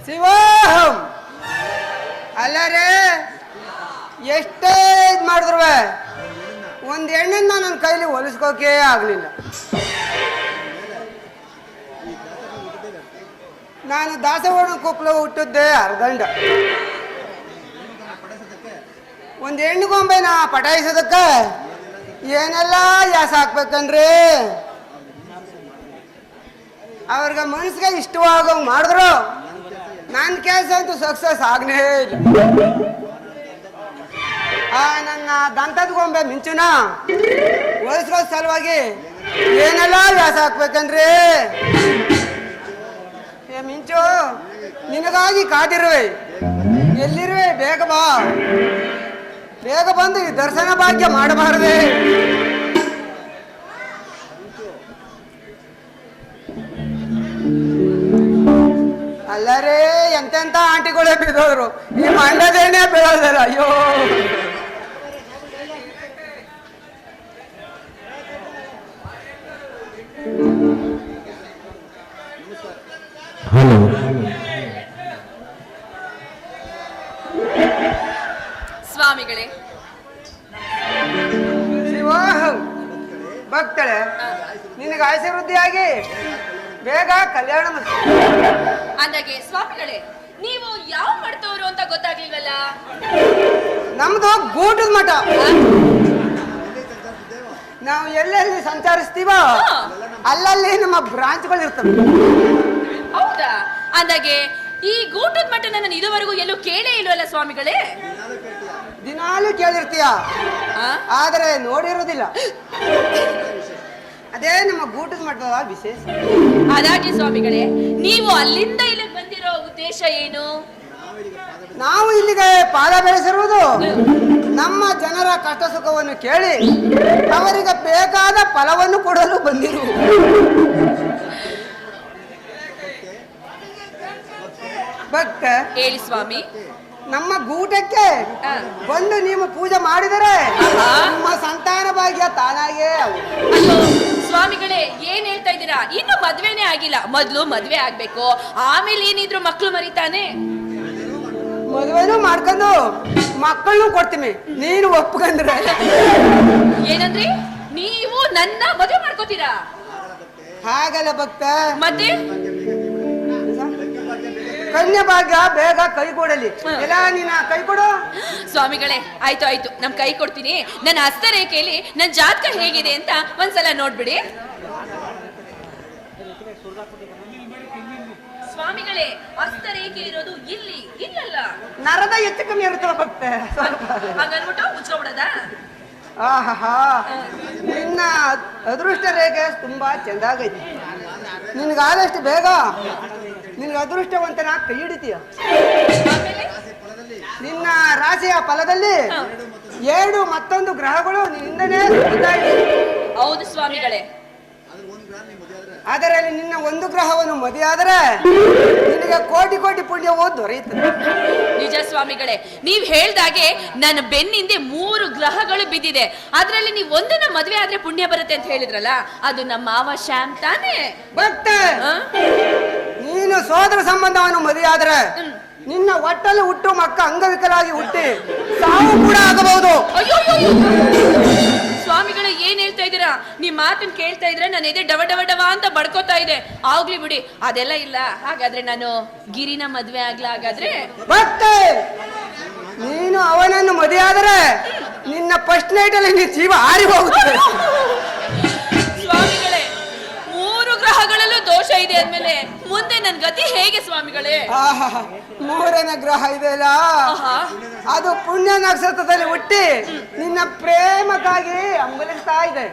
ಶಿವೋಹಂ ಅಲ್ಲರೇ ಎಷ್ಟೇ ಇದು ಮಾಡಿದ್ರು ಒಂದು ಹೆಣ್ಣನ್ನ ನನ್ನ ಕೈಲಿ ಹೊಲಿಸ್ಕೋಕೆ ಆಗಲಿಲ್ಲ. ನಾನು ದಾಸವಾಡ ಕೊಪ್ಪಳ ಹುಟ್ಟಿದ್ದೆ ಅರ್ಧಂಡ. ಒಂದು ಹೆಣ್ಣುಗೊಂಬೆನ ಪಟಾಯಿಸೋದಕ್ಕೆ ಏನೆಲ್ಲ ಯಾಸ ಹಾಕ್ಬೇಕನ್ರಿ. ಅವ್ರಿಗೆ ಮನ್ಸಿಗೆ ಇಷ್ಟವಾಗಂಗೆ ಮಾಡಿದ್ರು ನನ್ನ ಕೆಲಸ ಅಂತೂ ಸಕ್ಸಸ್ ಆಗಲೇ ಇಲ್ಲ. ನನ್ನ ದಂತದ ಗೊಂಬೆ ಮಿಂಚುನ ಹೊಲಿಸ್ಕೋ ಸಲುವಾಗಿ ಏನೆಲ್ಲ ವ್ಯಾಸ ಹಾಕ್ಬೇಕನ್ರಿ. ಏ ಮಿಂಚು, ನಿನಗಾಗಿ ಕಾದಿರುವೆ, ಎಲ್ಲಿರುವೆ? ಬೇಗ ಬಾ, ಬೇಗ ಬಂದು ಈ ದರ್ಶನ ಭಾಗ್ಯ ಮಾಡಬಾರದೆ. ಅಲ್ಲರೇ ಎಂತೆಂತ ಆಂಟಿಗಳೇ ಬಿದ್ದೋದ್ರು, ಈ ಮಂಡದೇನೆ ಬೀಳೋದಲ್ಲ. ಅಯ್ಯೋ ಹಲೋ ಸ್ವಾಮಿಗಳೇ. ಶಿವೋಹಂ ಭಕ್ತಳೆ, ನಿನಗೆ ಆಶೀರ್ವೃದ್ಧಿಯಾಗಿ ಬೇಗ ಕಲ್ಯಾಣ. ಅಂದಾಗೆ ಸ್ವಾಮಿಗಳೇ, ನೀವು ಯಾವ ಮಾಡ್ತವ್ರು ಅಂತ ಗೊತ್ತಾಗ್ಲಿಲ್ವಲ್ಲ? ನಮ್ದು ಗೂಟದ ಮಠ. ನಾವು ಎಲ್ಲೆಲ್ಲಿ ಸಂಚರಿಸ್ತೀವ ಅಲ್ಲಲ್ಲಿ ನಮ್ಮ ಬ್ರಾಂಚ್ಗಳು ಇರ್ತವೆ. ಹೌದಾ? ಅಂದಾಗೆ ಈ ಗೂಟದ ಮಠ ನಾನು ಇದುವರೆಗೂ ಎಲ್ಲೂ ಕೇಳೇ ಇಲ್ವಲ್ಲ ಸ್ವಾಮಿಗಳೇ? ದಿನಾಲೂ ಕೇಳಿರ್ತೀಯ, ಆದರೆ ನೋಡಿರೋದಿಲ್ಲ. ಅದೇ ನಮ್ಮ ಗೂಟದ ಮಠದ ವಿಶೇಷ. ಅದಾಗಿ ಸ್ವಾಮಿಗಳೇ, ನೀವು ಅಲ್ಲಿಂದ ಇಲ್ಲಿಗೆ ಬಂದಿರೋ ಉದ್ದೇಶ ಏನು? ನಾವು ಇಲ್ಲಿಗೆ ಪಾದ ಬೆಳೆಸಿರುವುದು ನಮ್ಮ ಜನರ ಕಷ್ಟ ಸುಖವನ್ನು ಕೇಳಿ ಅವರಿಗೆ ಬೇಕಾದ ಫಲವನ್ನು ಕೊಡಲು ಬಂದಿರು. ಭಕ್ತ ಹೇಳಿ ಸ್ವಾಮಿ. ನಮ್ಮ ಗೂಟಕ್ಕೆ ಬಂದು ನೀವು ಪೂಜೆ ಮಾಡಿದರೆ ನಿಮ್ಮ ಸಂತಾನ ಭಾಗ್ಯ ತಾನಾಗೇ. ಅಯ್ಯೋ ಸ್ವಾಮಿಗಳೇ, ಏನ್ ಹೇಳ್ತಾ ಇದ್ದೀರಾ? ಇನ್ನು ಮದ್ವೆನೇ ಆಗಿಲ್ಲ. ಮೊದ್ಲು ಮದ್ವೆ ಆಗ್ಬೇಕು, ಆಮೇಲೆ ಏನಿದ್ರು ಮಕ್ಳು ಮರಿತಾನೆ. ಮದುವೆನೂ ಮಾಡ್ಕೊಂಡು ಮಕ್ಕಳನ್ನು ಕೊಡ್ತೀನಿ, ನೀನು ಒಪ್ಕೊಂಡ್ರೆ. ಏನಂದ್ರಿ? ನೀವು ನನ್ನ ಮದುವೆ ಮಾಡ್ಕೋತೀರಾ? ಹಾಗಲ್ಲ ಭಕ್ತ, ಮತ್ತೆ ಕನ್ಯಾ ಭಾಗ್ಯ ಬೇಗ ಕೈ ಕೊಡಲಿ. ಎಲ್ಲ ನೀನ ಕೈ ಕೊಡು. ಸ್ವಾಮಿಗಳೇ, ಆಯ್ತು ಆಯ್ತು, ನಮ್ ಕೈ ಕೊಡ್ತೀನಿ. ನನ್ನ ಹಸ್ತರೇಖೆಯಲ್ಲಿ ನನ್ನ ಜಾತಕ ಹೇಗಿದೆ ಅಂತ ಒಂದ್ಸಲ ನೋಡ್ಬಿಡಿ. ಸ್ವಾಮಿಗಳೇ, ಹಸ್ತರೇಖೆ ಇರೋದು ಇಲ್ಲಿ, ಇಲ್ಲಲ್ಲ. ನರದ ಹೆಚ್ಚು ಕಮ್ಮಿ ಇರುತ್ತವ ಭಕ್ತ. ಹಾಗನ್ಬಿಟ್ಟು ಮುಚ್ಕೊಬಿಡದ? ಆಹಾ, ನಿನ್ನ ಅದೃಷ್ಟ ರೇಖೆ ತುಂಬಾ ಚೆಂದಾಗೈತಿ. ನಿನ್ಗಾದಷ್ಟು ಬೇಗ ನಿನ್ಗೆ ಅದೃಷ್ಟವಂತನ ಕೈ ಹಿಡಿತೀಯ. ನಿನ್ನ ರಾಶಿಯ ಫಲದಲ್ಲಿ 2 ಮತ್ತೊಂದು ಗ್ರಹಗಳು ನಿನ್ನಿಂದನೇ ಹೌದು ಸ್ವಾಮಿಗಳೇ. ಅದರಲ್ಲಿ ನಿನ್ನ ಒಂದು ಗ್ರಹವನ್ನು ಮದುವೆಯಾದರೆ ನಿನಗೆ ಕೋಟಿ ಕೋಟಿ ಪುಣ್ಯವು ದೊರೆಯುತ್ತದೆ. ನಿಜ ಸ್ವಾಮಿಗಳೇ, ನೀವ್ ಹೇಳ್ದಾಗೆ ನನ್ನ ಬೆನ್ನಿಂದೆ 3 ಗ್ರಹಗಳು ಬಿದ್ದಿದೆ. ಅದ್ರಲ್ಲಿ ನೀವು ಒಂದನ್ನ ಮದ್ವೆ ಆದ್ರೆ ಪುಣ್ಯ ಬರುತ್ತೆ ಅಂತ ಹೇಳಿದ್ರಲ್ಲ, ಅದು ನಮ್ಮ ಮಾವ ಶ್ಯಾಮ್ ತಾನೇ? ಭಕ್ತ, ನೀನು ಸೋದರ ಸಂಬಂಧವನ್ನು ಮದುವೆಯಾದರೆ ನಿನ್ನ ಒಟ್ಟಲ್ಲಿ ಹುಟ್ಟು ಮಕ್ಕ ಅಂಗವಿಕಲಾಗಿ ಹುಟ್ಟಿ ಸಾವು ಕೂಡ ಆಗಬಹುದು. ಸ್ವಾಮಿಗಳೇ, ಏನ್ ಹೇಳ್ತಾ ಇದ್ದೀರಾ? ನಿಮ್ ಮಾತನ್ನ ಕೇಳ್ತಾ ಇದ್ರೆ ನಾನು ಎದೆ ಡವ ಡವ ಡವ ಅಂತ ಬಡ್ಕೋತಾ ಇದೆ. ಆಗ್ಲಿ ಬಿಡಿ, ಅದೆಲ್ಲ ಇಲ್ಲ. ಹಾಗಾದ್ರೆ ನಾನು ಗಿರಿನ ಮದ್ವೆ ಆಗ್ಲಾ? ಹಾಗಾದ್ರೆ ಭಕ್ತೆ, ನೀನು ಅವನನ್ನು ಮದುವೆಯಾದರೆ ನಿನ್ನ ಫಸ್ಟ್ ನೈಟ್ ಅಲ್ಲಿ ನಿನ್ನ ಜೀವ ಹಾರಿ ಹೋಗುತ್ತದೆ. ಸ್ವಾಮಿಗಳೇ, 3 ಗ್ರಹಗಳಲ್ಲೂ ದೋಷ ಇದೆ ಅಂದ್ಮೇಲೆ ಮುಂದೆ ನನ್ ಗತಿ ಹೇಗೆ ಸ್ವಾಮಿಗಳೇ? 3ನೇ ಗ್ರಹ ಇದೆಯಲ್ಲ, ಅದು ಪುಣ್ಯ ನಕ್ಷತ್ರದಲ್ಲಿ ಹುಟ್ಟಿ ನಿನ್ನ ಪ್ರೇಮಕ್ಕಾಗಿ ಅಂಬಲಿಸ್ತಾ ಇದೆ.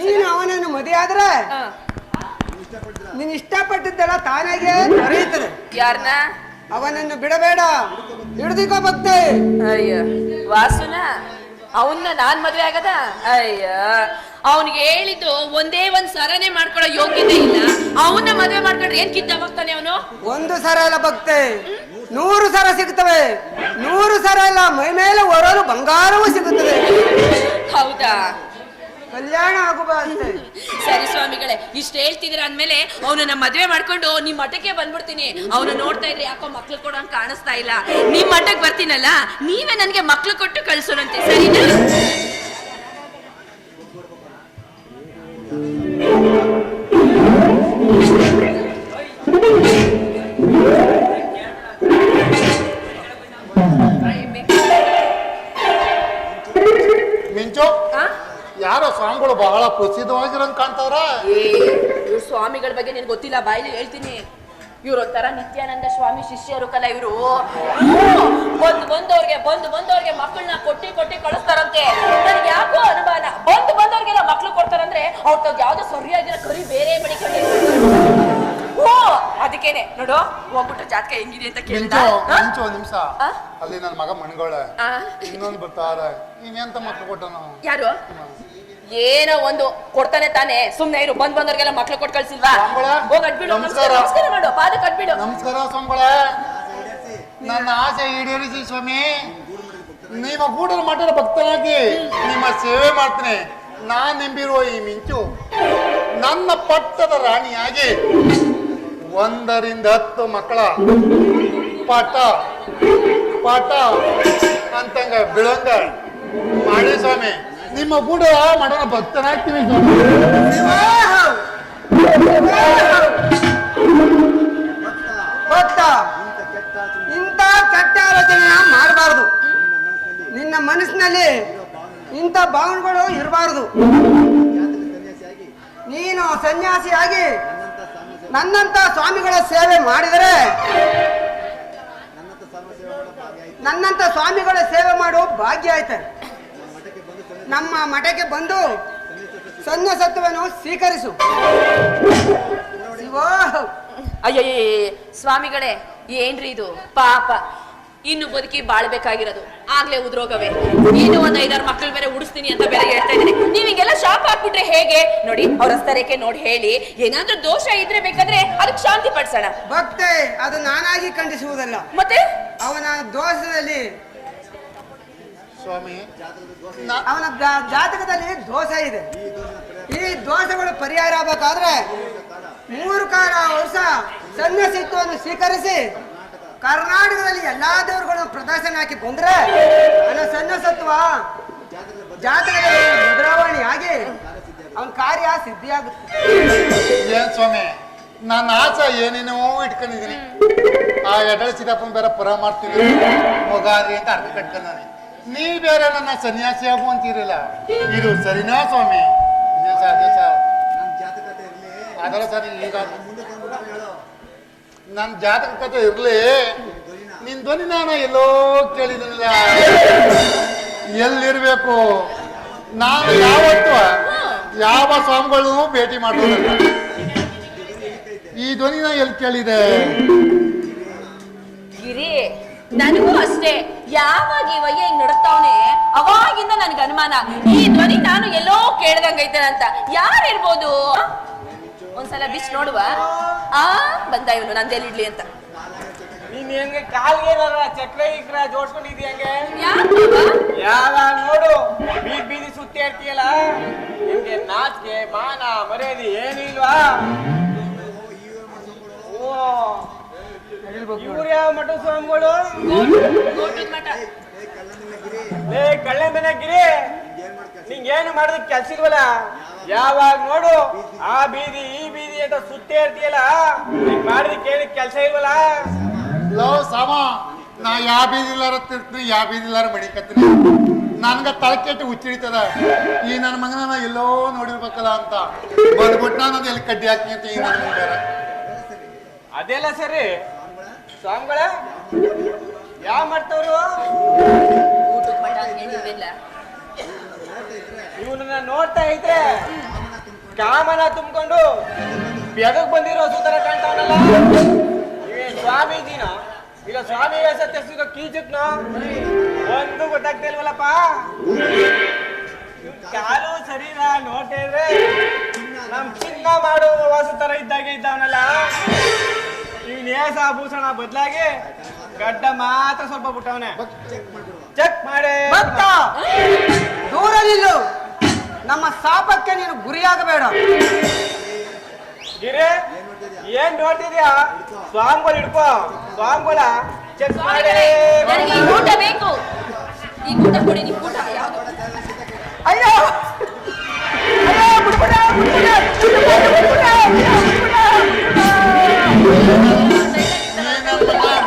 ನೀನು ಅವನನ್ನು ಮದುವೆಯಾದ್ರೆ ನೀನು ಇಷ್ಟಪಟ್ಟಿದ್ದೆಲ್ಲ ತಾನಾಗೆ ದೊರೆಯುತ್ತದೆ. ಯಾರನ್ನ? ಅವನನ್ನು ಬಿಡಬೇಡ, ಹಿಡಿದಿಕೋ ಭಕ್ತೆ. ಅಯ್ಯ ವಾಸುನ, ಅವನ್ನ ನಾನ್ ಮದ್ವೆ ಆಗದ? ಅಯ್ಯ, ಅವನಿಗೆ ಹೇಳಿದ್ದು ಒಂದೇ ಒಂದ್ ಸರನೆ ಮಾಡ್ಕೊಳ್ಳೋ ಯೋಗ್ಯತೆ ಇಲ್ಲ. ಅವನ್ನ ಮದ್ವೆ ಮಾಡ್ಕೊಂಡ್ರೆ ಏನ್ ಕಿತ್ತಾಗ್ತಾನೆ ಅವನು? ಒಂದು ಸರ ಇಲ್ಲ ಭಕ್ತೆ, 100 ಸರ ಸಿಗುತ್ತವೆ. 100 ಸರ ಇಲ್ಲ, ಮೈ ಮೇಲೆ ಹೊರಲು ಬಂಗಾರವೂ ಸಿಗುತ್ತದೆ. ಹೌದಾ? ಕಲ್ಯಾಣ ಆಗುವ ಅಷ್ಟೇ. ಸರಿ ಸ್ವಾಮಿಗಳೇ, ಇಷ್ಟ ಹೇಳ್ತಿದ್ರ ಅಂದ್ಮೇಲೆ ಅವನನ್ನ ಮದ್ವೆ ಮಾಡ್ಕೊಂಡು ನಿಮ್ ಮಠಕ್ಕೆ ಬಂದ್ಬಿಡ್ತೀನಿ. ಅವನು ನೋಡ್ತಾ ಇದ್ರೆ ಯಾಕೋ ಮಕ್ಳು ಕೊಡೋಂಗ್ ಕಾಣಿಸ್ತಾ ಇಲ್ಲ. ನಿಮ್ ಮಠಕ್ಕೆ ಬರ್ತೀನಲ್ಲ, ನೀವೇ ನನ್ಗೆ ಮಕ್ಳು ಕೊಟ್ಟು ಕಳ್ಸೋಣಂತೆ, ಸರಿನಾ? ಮಿಂಚು, ಯಾರೋ ಸ್ವಾಮಿಗಳು ಬಹಳ ಪ್ರಸಿದ್ಧವಾಗಿರೋಂಗ್ ಕಾಣ್ತಾವ್ರ. ಇವ್ರು ಸ್ವಾಮಿಗಳ ಬಗ್ಗೆ ನಿನ್ಗೆ ಗೊತ್ತಿಲ್ಲ, ಬಾಯಿಲಿ ಹೇಳ್ತೀನಿ. ಇವ್ರೊಂಥರ ನಿತ್ಯಾನಂದ ಸ್ವಾಮಿ ಶಿಷ್ಯರು ಕಲ ಇವರು. ಬಂದವ್ರಿಗೆ ಮಕ್ಕಳನ್ನ ಕೊಟ್ಟಿ ಕಳಿಸ್ತಾರಂತೆ. ನನ್ಗೆ ಯಾಕೋ ಅನುಮಾನ, ಬಂದವ್ರಿಗೆಲ್ಲ ಮಕ್ಳು ಕೊಡ್ತಾರಂದ್ರೆ ಅವ್ರ ಯಾವ್ದೋ ಸರಿಯಾಗಿರೋ ಕರಿ ಬೇರೆ ಮಡಿಕೊಂಡು. ಅದಕ್ಕೇನೆ ನೋಡು, ಹೋಗ್ಬಿಟ್ಟು ಜಾತಕ ಹೆಂಗಿದೆ ಅಂತ ಕೇಳಿದ. ಮಿಂಚು ನಿಮಿಷ, ಅಲ್ಲಿ ನನ್ನ ಮಗ ಮಣ್ಗೋಳ ಇನ್ನೊಂದು ಬರ್ತಾರ. ಇನ್ನೆಂತ ಮಕ್ಳು ಕೊಟ್ಟನು? ಯಾರು? ಏನೋ ಒಂದು ಕೊಡ್ತಾನೆ ತಾನೆ, ಸುಮ್ನೆ ಇರು. ಬಂದವ್ರಿಗೆಲ್ಲ ಮಕ್ಳು ಕೊಟ್ಟು ಕಳ್ಸಿಲ್ವಾ? ಹೋಗ್ ಅಡ್ಬಿಡು, ನಮಸ್ಕಾರ ಮಾಡು, ಪಾದ ಕಟ್ಬಿಡು. ನಮಸ್ಕಾರ ಸ್ವಾಮಿಗಳ, ನನ್ನ ಆಸೆ ಈಡೇರಿಸಿ ಸ್ವಾಮಿ. ನಿಮ್ಮ ಗೂಡರ ಮಠದ ಭಕ್ತನಾಗಿ ನಿಮ್ಮ ಸೇವೆ ಮಾಡ್ತೇನೆ. ನಾನ್ ನಂಬಿರುವ ಈ ಮಿಂಚು ನನ್ನ ಪಟ್ಟದ ರಾಣಿಯಾಗಿ 1 ರಿಂದ 10 ಮಕ್ಕಳ ಪಾಠ ಅಂತಂಗ ಬಿಳಂಗ ಮಾಡಿ ಸ್ವಾಮಿ. ನಿಮ್ಮ ಗೂಡ ಮಾಡೋಣ ಭಕ್ತನಾಗ್ತೀವಿ ಸ್ವಾಮಿ. ಭಕ್ತ, ಇಂಥ ಕೆಟ್ಟ ಆಲೋಚನೆ ಮಾಡಬಾರದು. ನಿನ್ನ ಮನಸ್ಸಿನಲ್ಲಿ ಇಂಥ ಭಾವನೆಗಳು ಇರಬಾರದು. ನೀನು ಸನ್ಯಾಸಿಯಾಗಿ ನನ್ನಂತ ಸ್ವಾಮಿಗಳ ಸೇವೆ ಮಾಡಿದರೆ, ನನ್ನಂತ ಸ್ವಾಮಿಗಳ ಸೇವೆ ಮಾಡೋ ಭಾಗ್ಯ ಆಯ್ತು. ನಮ್ಮ ಮಠಕ್ಕೆ ಬಂದು ಸನ್ಯಾಸತ್ವವನ್ನು ಸ್ವೀಕರಿಸು. ಅಯ್ಯಯ್ಯ ಸ್ವಾಮಿಗಳೇ, ಏನ್ರಿ ಇದು ಪಾಪ. ಇನ್ನು ಬದುಕಿ ಬಾಳ್ಬೇಕಾಗಿರೋದು ಆಗ್ಲೇ ಉದ್ರೋಗವೇ. ಇನ್ನು 1-5-6 ಮಕ್ಳು ಬೇರೆ ಉಡಿಸ್ತೀನಿ ಅಂತ ಬೇರೆ ಹೇಳ್ತಾ ಇದ್ದೀನಿ. ನೀವ್ ಹಿಂಗೆಲ್ಲ ಶಾಪ್ ಹಾಕ್ಬಿಟ್ರೆ ಹೇಗೆ? ನೋಡಿ, ಅವ್ರ ಹಸ್ತರೇಖೆ ನೋಡಿ ಹೇಳಿ, ಏನಾದ್ರೂ ದೋಷ ಇದ್ರೆ ಬೇಕಾದ್ರೆ ಅದಕ್ಕೆ ಶಾಂತಿ ಪಡಿಸೋಣ. ಭಕ್ತೆ, ಅದು ನಾನಾಗಿ ಖಂಡಿಸುವುದಲ್ಲ. ಮತ್ತೆ ಅವನ ದೋಷದಲ್ಲಿ, ಸ್ವಾಮಿ, ಅವನ ಜಾತಕದಲ್ಲಿ ದೋಷ ಇದೆ. ಈ ದೋಷಗಳು ಪರಿಹಾರ ಆಗಬೇಕಾದ್ರೆ 3 ವರ್ಷ ಸನ್ಯಾಸಿತ್ವವನ್ನು ಸ್ವೀಕರಿಸಿ ಕರ್ನಾಟಕದಲ್ಲಿ ಎಲ್ಲಾ ದೇವರುಗಳನ್ನು ಪ್ರದರ್ಶನ ಹಾಕಿ ಬಂದ್ರೆ ಅವನ ಸನ್ಯಾಸತ್ವ ಜಾತಕದಲ್ಲಿ ಬದಲಾವಣೆ ಆಗಿ ಅವನ ಕಾರ್ಯ ಸಿದ್ಧಿಯಾಗುತ್ತೆ. ಏನ್ ಸ್ವಾಮಿ, ನನ್ನ ಆಸೆ ಏನೇನೋ ಇಟ್ಕೊಂಡಿದೀನಿ. ಆ ಎಡಳ ಸಿದ್ದಪ್ಪನ ಬೇರೆ ಪುರ ಮಾಡ್ತೀನಿ, ಮೊಗಾರಿ ಅಂತ ಅರ್ಥ ಕಟ್ಕೊಂಡಾನೆ. ನೀ ಬೇರೆ ನನ್ನ ಸನ್ಯಾಸಿ ಆಗು ಅಂತೀರಲ್ಲ, ಇದು ಸರಿನಾ ಸ್ವಾಮಿ? ಅದರ ಸರಿ. ಈಗ ನನ್ನ ಜಾತಕ ಕಥೆ ಇರ್ಲಿ, ನಿನ್ ಧ್ವನಿ ನಾನು ಎಲ್ಲೋ ಕೇಳಿದಿಲ್ಲ. ಎಲ್ಲಿರ್ಬೇಕು? ನಾನು ಯಾವತ್ತು ಯಾವ ಸ್ವಾಮಿಗಳು ಭೇಟಿ ಮಾಡೋದಿಲ್ಲ. ಈ ಧ್ವನಿನ ಎಲ್ಲಿ ಕೇಳಿದೆ? ಗಿರಿ, ನನಗೂ ಅಷ್ಟೇ. ಯಾವಾಗ ಈ ವಯ್ಯ ಹಿಂಗ್ ನಡಕ್ತಾವನೆ ಅವಾಗಿಂದ ನನ್ಗೆ ಅನುಮಾನ, ಈ ಧ್ವನಿ ನಾನು ಎಲ್ಲೋ ಕೇಳ್ದಂಗೈತೆ ಅಂತ. ಯಾರಿರ್ಬೋದು? ಒಂದ್ಸಲ ಬಿಚ್ ನೋಡುವ. ಬಂದ ಇವನು ನಂದೆಲ್ಲಿಡ್ಲಿ ಅಂತ. ನೀನ್ ಹೆಂಗೆ ಕಾಲ್ಗೆ ಚಕ್ರ ಗಿಕ್ರ ಜೋಡ್ಸ್ಕೊಂಡಿದ್ಯ ಹಂಗೆ? ಯಾವಾಗ ನೋಡು ಬೀದಿ ಸುತ್ತಿ ಇರ್ತೀಯಲ್ಲ, ನಿಮ್ಗೆ ನಾಚಿಕೆ ಮಾನ ಮರ್ಯಾದೆ ಏನಿಲ್ವಾ? ಓ, ಇವ್ರು ಯಾವ ಮಠ ಸ್ವಾಮಿಗಳು? ಮಠ. ಲೇ ಕಳ್ಳೆ ಗಿರಿ, ನಿಂಗೇನು ಮಾಡೋದಕ್ಕೆ ಕೆಲ್ಸ ಇಲ್ವಲ್ಲ? ಯಾವಾಗ ನೋಡು ಆ ಬೀದಿ ಈ ಬೀದಿ ಅಂತ ಸುತ್ತೇ ಇರ್ತೀಯಲ್ಲ, ಮಾಡೋದಕ್ಕೆ ಏನು ಕೆಲ್ಸ ಇಲ್ವಲ್ಲ? ಲೋ ಸಾಮ, ನಾ ಯಾವ ಬೀದಿಲ್ಲಾರ ತಿರ್ತೀನಿ, ಯಾವ ಬೀದಿಲ್ಲಾರ ಮಡಿಕತ್ತೀನಿ. ನನ್ಗ ತಳಕೆಟ್ಟು ಹುಚ್ಚಿಡಿತದ. ಈ ನನ್ನ ಮಗನ ಎಲ್ಲೋ ನೋಡಿರ್ಬೇಕಲ್ಲ ಅಂತ ಬಂದ್ಬಿಟ್ಟು ನಾನು ಎಲ್ಲಿ ಕಡ್ಡಿ ಹಾಕ್ತೀನಿ ಅಂತ ಈ ನನ್ನ ಮುಂದೆ. ಅದೆಲ್ಲ ಸರಿ ಸ್ವಾಮಿಗಳ, ಯಾವ ಮಾಡ್ತವ್ರು? ಊಟದ ಮಠ ಏನಿಲ್ಲ. ಇವನನ್ನ ನೋಡ್ತಾ ಇದ್ರೆ ಕಾಮನ ತುಂಬಿಕೊಂಡು ಬೆದಕ್ ಬಂದಿರೋ ಸುತರ ಕಾಣ್ತಾವನಲ್ಲ. ಇವೇ ಸ್ವಾಮೀಜಿನ ಇಲ್ಲ ಸ್ವಾಮಿ ಸತ್ಯ ಕೀಚಕ್ನ ಒಂದು ಗೊತ್ತಾಗ್ತಾ ಇಲ್ವಲ್ಲಪ್ಪ. ಕಾಲು ಶರೀರ ನೋಡ್ತಾ ಇದ್ರೆ ನಮ್ ಚಿನ್ನ ಮಾಡೋ ವಾಸ ತರ ಇದ್ದಾಗೆ ಇದ್ದಾವನಲ್ಲ. ಇವನ್ ಏಸ ಭೂಷಣ ಬದಲಾಗಿ ಗಡ್ಡ ಮಾತ್ರ ಸ್ವಲ್ಪ ಬಿಟ್ಟವನೆ ಚೆಕ್ ಮಾಡಿ ಭಕ್ತ ದೂರ ನಿಲ್ಲು. ನಮ್ಮ ಶಾಪಕ್ಕೆ ನೀನು ಗುರಿಯಾಗಬೇಡ. ಗಿರಿ ಏನ್ ನೋಡ್ತಿದ್ಯಾ? ಸ್ವಾಮಿಗಳು ಹಿಡ್ಕೋ, ಸ್ವಾಮಿಗಳ ಚೆಕ್ ಮಾಡಿ. ನನಗೆ ಈ ಊಟ ಬೇಕು. ಈ ಊಟ ಕೊಡಿ, ನಿಮ್ ಊಟ ಯಾವ್ದು? ಅಯ್ಯೋ ಅಯ್ಯೋ ಬಿಡ್ಬಿಡ, ಬಿಡ್ಬಿಡ, ಬಿಡ್ಬಿಡ,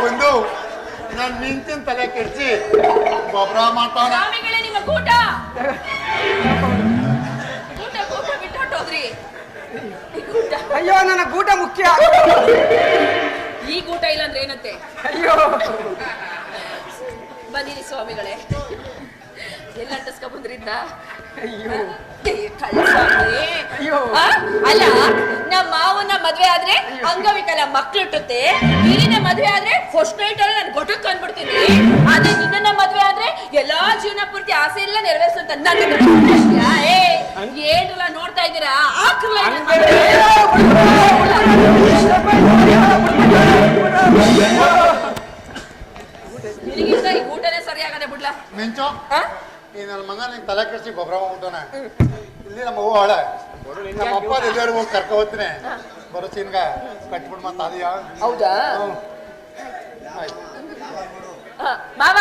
ಬಂದು ನಾನು ನಿಂತಿನ ತಲೆ ಕೆಡ್ಸಿ ಗೊಬ್ಬರ ಮಾಡ್ತಾವ. ಸ್ವಾಮಿಗಳೇ ನಿಮ್ಮ ಊಟ ಊಟ ಊಟ ಬಿಟ್ಟು ಹೊಟ್ಟೋದ್ರಿ. ಅಯ್ಯೋ ನನ್ನ ಗೂಟ ಮುಖ್ಯ. ಈ ಊಟ ಇಲ್ಲಾಂದ್ರೆ ಏನಂತೆ? ಅಯ್ಯೋ ಬನ್ನಿರಿ ಸ್ವಾಮಿಗಳೇ, ಎಲ್ಲ ಅಂಟಿಸ್ಕೊ ಬಂದ್ರಿಂದ. ಅಯ್ಯೋ ಅಯ್ಯೋ ಅಲ್ಲ, ನಮ್ಮ ಮಾವನ ಮದ್ವೆ ಆದ್ರೆ ಅಂಗವಿಕಲ ಮಕ್ಳು ಹುಟ್ಟುತ್ತೆ, ನೀರಿನ ಮದ್ವೆ ಆದ್ರೆ ಫಸ್ಟ್ ನೈಟ್ ಅಲ್ಲಿ ನಾನು ಗೊಟ್ಟಕ್ಕೆ ಅಂದ್ಬಿಡ್ತೀನಿ. ಆದ್ರೆ ನಿನ್ನ ಮದ್ವೆ ಆದ್ರೆ ಎಲ್ಲಾ ಜೀವನ ಪೂರ್ತಿ ಆಸೆ ಎಲ್ಲ ನೆರವೇರಿಸುತ್ತ ಏನಿಲ್ಲ ನೋಡ್ತಾ ಇದ್ದೀರಾ? ಆಕಲ್ಲ ನಿನಗಿಂತ ಈ ಊಟನೇ ಸರಿಯಾಗದೆ ಬಿಡ್ಲಾ? ಮಿಂಚು ಈ ನನ್ನ ಮಗ ನಿನ್ ತಲೆ ಕೆಡ್ಸಿ ಗೊಬ್ಬರ ಮಾಡ್ಬಿಟ್ಟವನ. ಇಲ್ಲಿ ನಮ್ಮ ಹೂ ಹಾಳ ನಮ್ಮ ಅಪ್ಪ ಎಲ್ಲರೂ ಹೋಗಿ ಕರ್ಕೊ ಹೋಗ್ತೀನಿ. ಬರೋ ಸೀನ್ಗ ಕಟ್ಬಿಡ್ ಮತ್ತ ಅದೆಯಾ? ಹೌದಾ? ಆಯ್ತು. ಮಾವ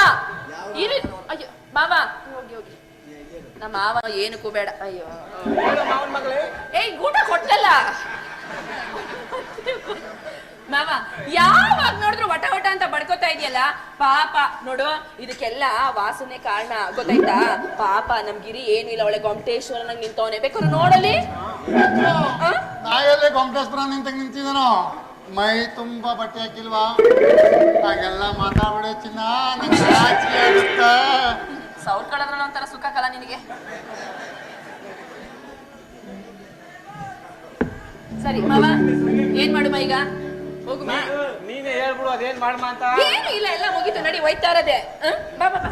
ಇರು. ಅಯ್ಯೋ ಮಾವ ಹೋಗಿ ಹೋಗಿ. ನಮ್ಮ ಮಾವ ಏನಕ್ಕೂ ಬೇಡ. ಅಯ್ಯೋ ಮಾವನ ಮಗಳೇ, ಏಯ್ ಊಟ ಕೊಟ್ಟಲ್ಲ ಮಾವ. ಯಾವಾಗ ನೋಡಿದ್ರು ವಟ ವಟ ಅಂತ ಬಡ್ಕೋತಾ ಇದೆಯಲ್ಲ ಪಾಪ. ನೋಡು ಇದಕ್ಕೆಲ್ಲ ವಾಸನೆ ಕಾರಣ ಗೊತ್ತಾಯ್ತಾ? ಪಾಪ ನಮ್ ಗಿರಿ ಏನು ಇಲ್ಲ, ಒಳ್ಳೆ ಗೊಮಟೇಶ್ವರ ನಂಗೆ ನಿಂತವನೆ. ಬೇಕಾದ್ರೆ ನೋಡಲಿ. ನಾ ಎಲ್ಲೇ ಗೊಮ್ಮಟೇಶ್ವರ ನಿಂತಿದ್ದಾನೋ? ಮೈ ತುಂಬಾ ಬಟ್ಟೆ ಹಾಕಿಲ್ವಾ? ಹಾಗೆಲ್ಲ ಮಾತಾಡ್ಬಿಡೆ ಚಿನ್ನ, ನಂಗೆ ನಾಚಿಕೆ ಆಗುತ್ತಾ? ಸೌರ್ ಕಳೆದ್ರಲ್ಲಿ ಒಂಥರ ಸುಖ ಕಲ ನಿನಗೆ. ಸರಿ ಮಾವ, ಏನ್ ಮಾಡುಮ ಈಗ? ಹೋಗುಮ. ನೀನೇ ಹೇಳ್ಬಿಡು ಅದೇನ್ ಮಾಡ್ಮ ಅಂತ. ಏನು ಇಲ್ಲ, ಎಲ್ಲ ಮುಗೀತು. ನಡಿ, ಹೋಯ್ತಾ ಇರೋದೆ. ಬಾ ಬಾ ಬಾ.